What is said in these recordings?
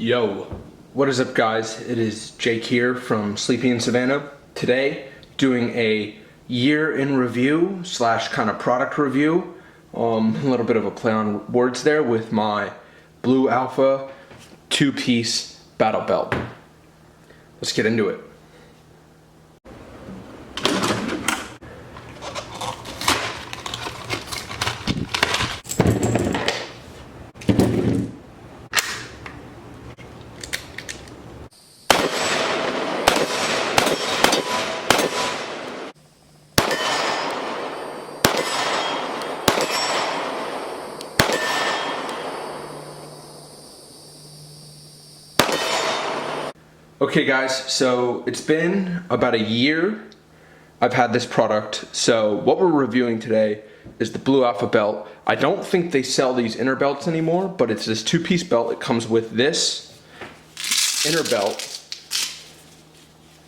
Yo, what is up guys? It is Jake here from Sleepy in Savannah. Today, doing a year in review slash kind of product review. A little bit of a play on words there with my Blue Alpha 2-piece battle belt. Let's get into it. Okay guys, so it's been about a year I've had this product. So what we're reviewing today is the Blue Alpha belt. I don't think they sell these inner belts anymore, but it's this 2-piece belt. It comes with this inner belt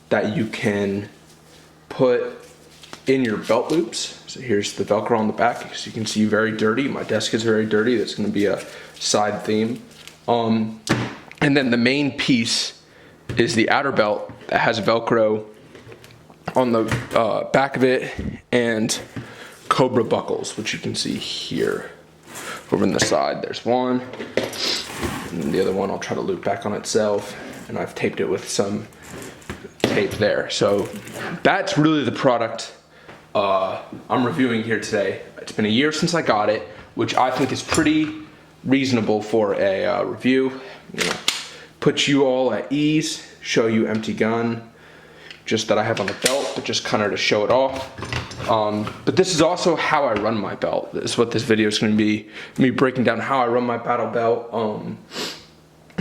that you can put in your belt loops. So here's the Velcro on the back. As you can see, very dirty. My desk is very dirty. That's gonna be a side theme. And then the main piece is the outer belt that has Velcro on the back of it and Cobra buckles, which you can see here. Over on the side, there's one, and then the other one I'll try to loop back on itself, and I've taped it with some tape there. So that's really the product I'm reviewing here today. It's been a year since I got it, which I think is pretty reasonable for a review. You know, put you all at ease, show you empty gun, just that I have on the belt, but just kind of to show it off. But this is also how I run my belt. This is what this video is going to be, me breaking down how I run my battle belt,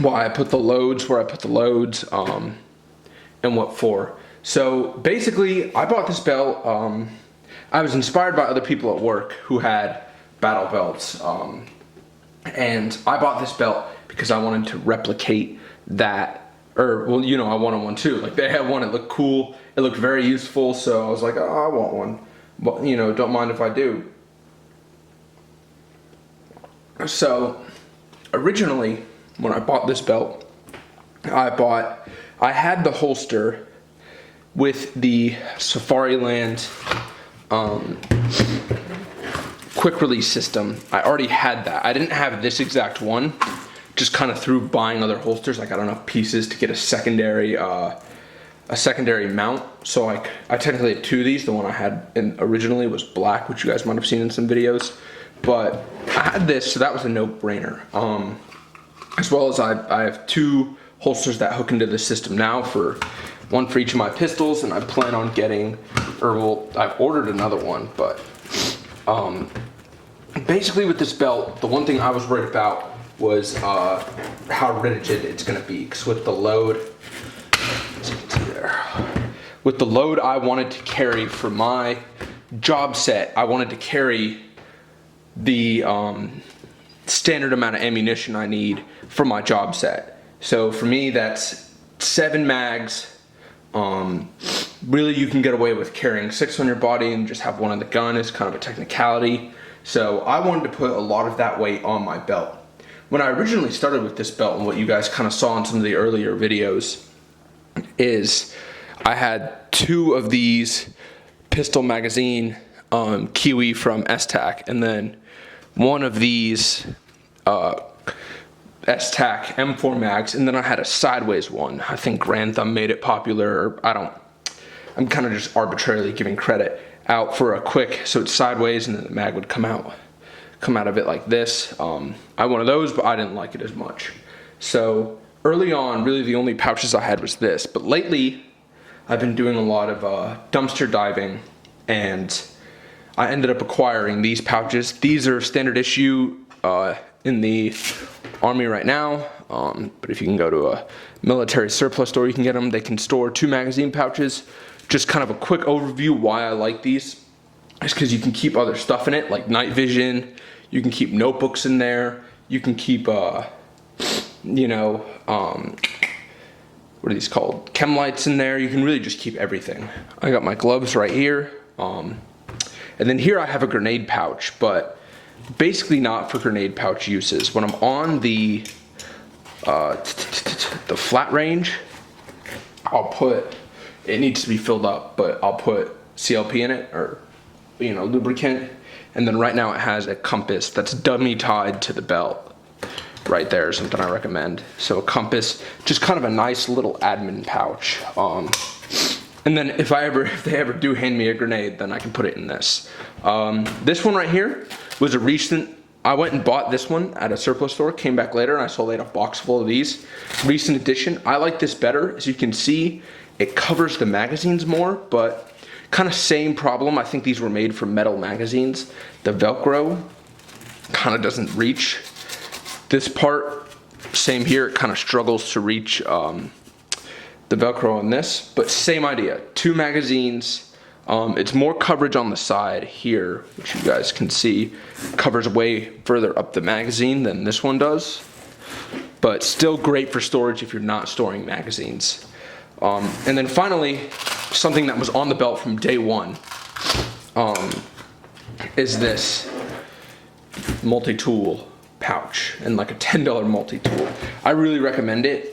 why I put the loads, where I put the loads, and what for. So basically, I bought this belt, I was inspired by other people at work who had battle belts, and I bought this belt because I wanted to replicate that, or well, you know, I wanted one too. Like they had one, it looked cool, it looked very useful, so I was like, oh, I want one, but you know, don't mind if I do. So originally, when I bought this belt, I had the holster with the Safariland quick release system. I already had that. I didn't have this exact one, just kind of through buying other holsters. I got enough pieces to get a secondary mount. So I technically had two of these. The one I had originally was black, which you guys might have seen in some videos. But I had this, so that was a no-brainer. As well as I have two holsters that hook into the system now, one for each of my pistols, and I plan on getting, or well, I've ordered another one, but basically with this belt, the one thing I was worried about was how rigid it's gonna be, because with the load, with the load I wanted to carry for my job set, I wanted to carry the standard amount of ammunition I need for my job set. So for me, that's 7 mags. Really, you can get away with carrying 6 on your body and just have one on the gun. It's kind of a technicality. So I wanted to put a lot of that weight on my belt. When I originally started with this belt, and what you guys kind of saw in some of the earlier videos, is I had 2 of these pistol magazine Kiwi from S-Tac, and then one of these S-Tac M4 mags, and then I had a sideways one. I think Grand Thumb made it popular, or I'm kind of just arbitrarily giving credit out for a quick, so it's sideways and then the mag would come out of it like this. I had one of those, but I didn't like it as much. So early on, really the only pouches I had was this, but lately I've been doing a lot of dumpster diving, and I ended up acquiring these pouches. These are standard issue in the Army right now, but if you can go to a military surplus store, you can get them. They can store 2 magazine pouches. Just kind of a quick overview why I like these is because you can keep other stuff in it, like night vision. You can keep notebooks in there. You can keep, you know, what are these called? Chem lights in there. You can really just keep everything. I got my gloves right here. And then here I have a grenade pouch, but basically not for grenade pouch uses. When I'm on the with the flat range, it needs to be filled up, but I'll put CLP in it, or, you know, lubricant. And then right now it has a compass that's dummy tied to the belt. Right there is something I recommend. So a compass, just kind of a nice little admin pouch. And then if they ever do hand me a grenade, then I can put it in this. This one right here was a recent, I went and bought this one at a surplus store, came back later, and I saw they had a box full of these. Recent addition. I like this better. As you can see, it covers the magazines more, but kind of same problem. I think these were made for metal magazines. The Velcro kind of doesn't reach. This part, same here, it kind of struggles to reach the Velcro on this, but same idea. 2 magazines. It's more coverage on the side here, which you guys can see covers way further up the magazine than this one does, but still great for storage if you're not storing magazines. And then finally, something that was on the belt from day one is this multi-tool pouch, and like a $10 multi-tool. I really recommend it.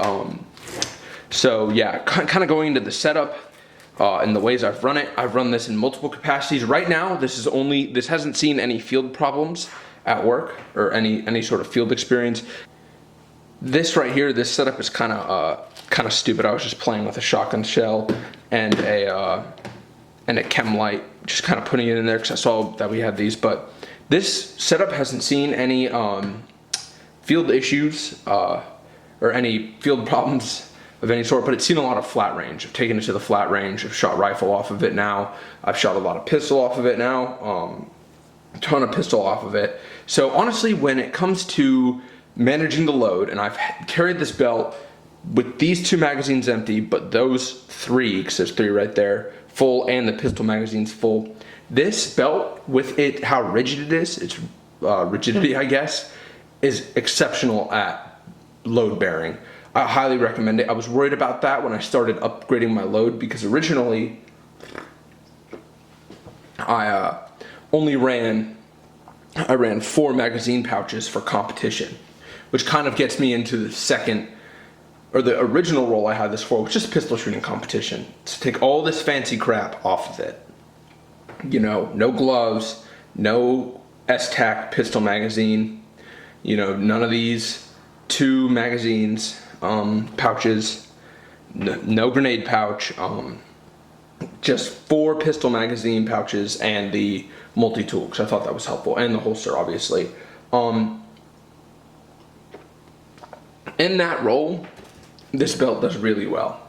So yeah, kind of going into the setup and the ways I've run it. I've run this in multiple capacities. Right now, this hasn't seen any field problems at work or any sort of field experience. This right here, this setup is kind of stupid. I was just playing with a shotgun shell and a chem light, just kind of putting it in there because I saw that we had these. But this setup hasn't seen any field issues or any field problems of any sort, but it's seen a lot of flat range. I've taken it to the flat range. I've shot rifle off of it now. I've shot a lot of pistol off of it now. A ton of pistol off of it. So honestly, when it comes to managing the load, and I've carried this belt with these 2 magazines empty, but those 3, because there's 3 right there, full, and the pistol magazines full. This belt, with it, how rigid it is, its rigidity, I guess, is exceptional at load bearing. I highly recommend it. I was worried about that when I started upgrading my load, because originally I ran 4 magazine pouches for competition, which kind of gets me into the original role I had this for, was just pistol shooting competition. To take all this fancy crap off of it. You know, no gloves, no S-Tac pistol magazine, you know, none of these 2 magazines, pouches, no grenade pouch, just 4 pistol magazine pouches and the multi-tool, because I thought that was helpful, and the holster, obviously. In that role, this belt does really well.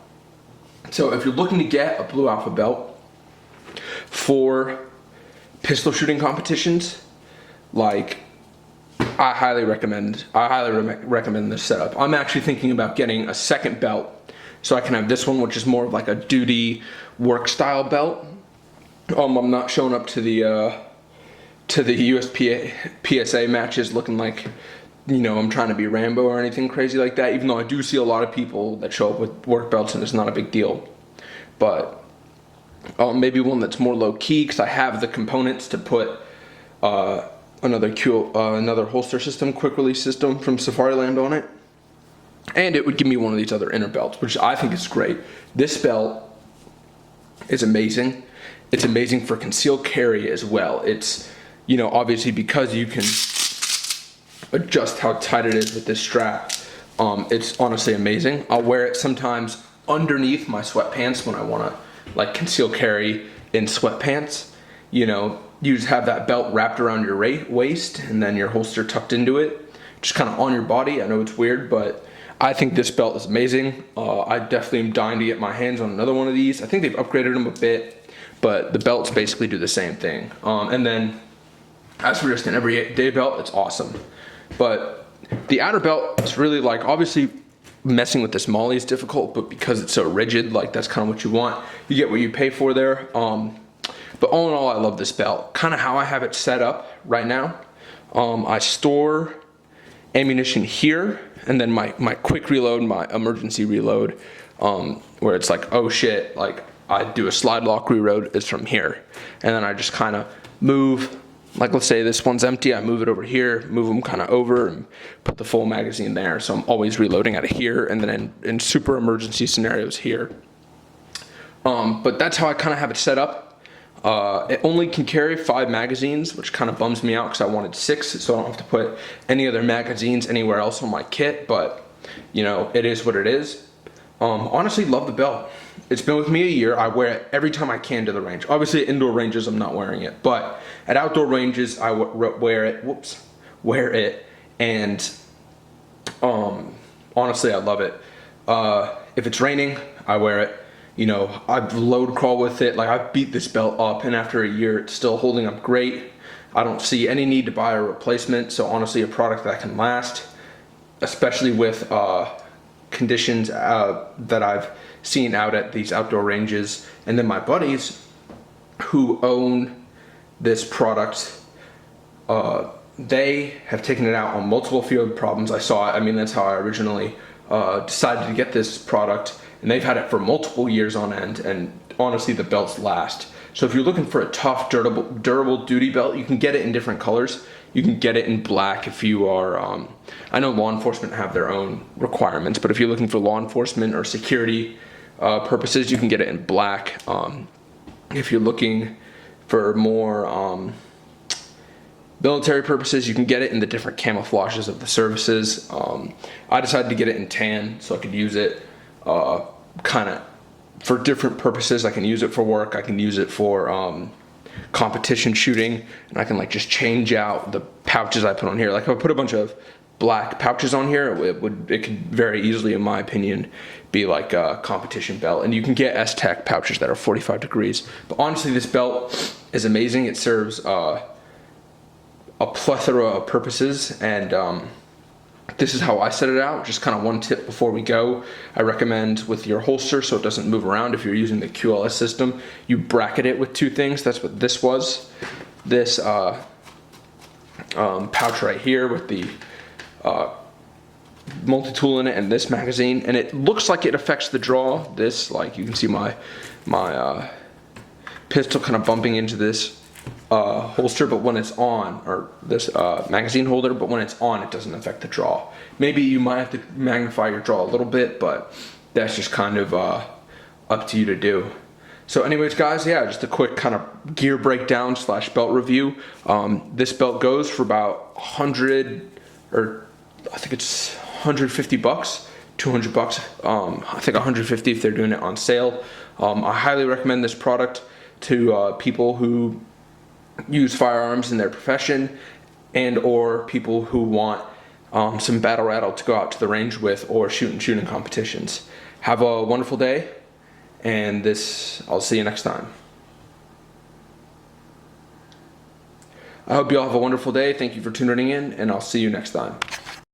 So if you're looking to get a Blue Alpha belt for pistol shooting competitions, like, I highly recommend this setup. I'm actually thinking about getting a second belt, so I can have this one, which is more of like a duty work style belt. I'm not showing up to the USPA PSA matches looking like, you know, I'm trying to be Rambo or anything crazy like that, even though I do see a lot of people that show up with work belts and it's not a big deal. But maybe one that's more low key, because I have the components to put another holster system, quick release system from Safariland on it. And it would give me one of these other inner belts, which I think is great. This belt is amazing. It's amazing for concealed carry as well. It's, you know, obviously because you can adjust how tight it is with this strap. It's honestly amazing. I'll wear it sometimes underneath my sweatpants when I want to like conceal carry in sweatpants. You know, you just have that belt wrapped around your waist and then your holster tucked into it, just kind of on your body. I know it's weird, but I think this belt is amazing. I definitely am dying to get my hands on another one of these. I think they've upgraded them a bit, but the belts basically do the same thing. And then as for just an everyday belt, it's awesome. But the outer belt is really, like, obviously messing with this MOLLE is difficult, but because it's so rigid, like, that's kind of what you want. You get what you pay for there. But all in all, I love this belt. Kind of how I have it set up right now. I store ammunition here, and then my quick reload, my emergency reload, where it's like, oh shit, like I do a slide lock reload, is from here. And then I just kind of move like let's say this one's empty, I move it over here, move them kind of over and put the full magazine there. So I'm always reloading out of here, and then in super emergency scenarios here. But that's how I kind of have it set up. It only can carry 5 magazines, which kind of bums me out because I wanted 6, so I don't have to put any other magazines anywhere else on my kit, but you know, it is what it is. Honestly, love the belt. It's been with me a year. I wear it every time I can to the range. Obviously at indoor ranges I'm not wearing it, but at outdoor ranges I wear it, and honestly I love it. If it's raining, I wear it. You know, I've load crawl with it. Like, I've beat this belt up, and after a year it's still holding up great. I don't see any need to buy a replacement, so honestly a product that can last, especially with conditions that I've seen out at these outdoor ranges. And then my buddies who own this product, they have taken it out on multiple field problems. I saw it. I mean, that's how I originally decided to get this product, and they've had it for multiple years on end, and honestly the belts last. So if you're looking for a tough, durable duty belt, you can get it in different colors. You can get it in black if you are, I know law enforcement have their own requirements, but if you're looking for law enforcement or security purposes, you can get it in black. If you're looking for more military purposes, you can get it in the different camouflages of the services. I decided to get it in tan so I could use it kind of for different purposes. I can use it for work, I can use it for competition shooting, and I can like just change out the pouches I put on here. Like if I put a bunch of black pouches on here, it could very easily, in my opinion, be like a competition belt. And you can get S-Tech pouches that are 45 degrees. But honestly, this belt is amazing. It serves a plethora of purposes, and this is how I set it out. Just kind of one tip before we go. I recommend with your holster so it doesn't move around, if you're using the QLS system, you bracket it with 2 things. That's what this was. This pouch right here with the multi-tool in it, and this magazine, and it looks like it affects the draw. This, like, you can see my pistol kind of bumping into this holster, but when it's on, or this magazine holder, but when it's on, it doesn't affect the draw. Maybe you might have to magnify your draw a little bit, but that's just kind of up to you to do. So anyways, guys, yeah, just a quick kind of gear breakdown / belt review. This belt goes for about 100, or I think it's 150 bucks, 200 bucks. I think 150 if they're doing it on sale. I highly recommend this product to people who use firearms in their profession, and or people who want some battle rattle to go out to the range with, or shooting competitions. Have a wonderful day, and I'll see you next time. I hope you all have a wonderful day. Thank you for tuning in, and I'll see you next time.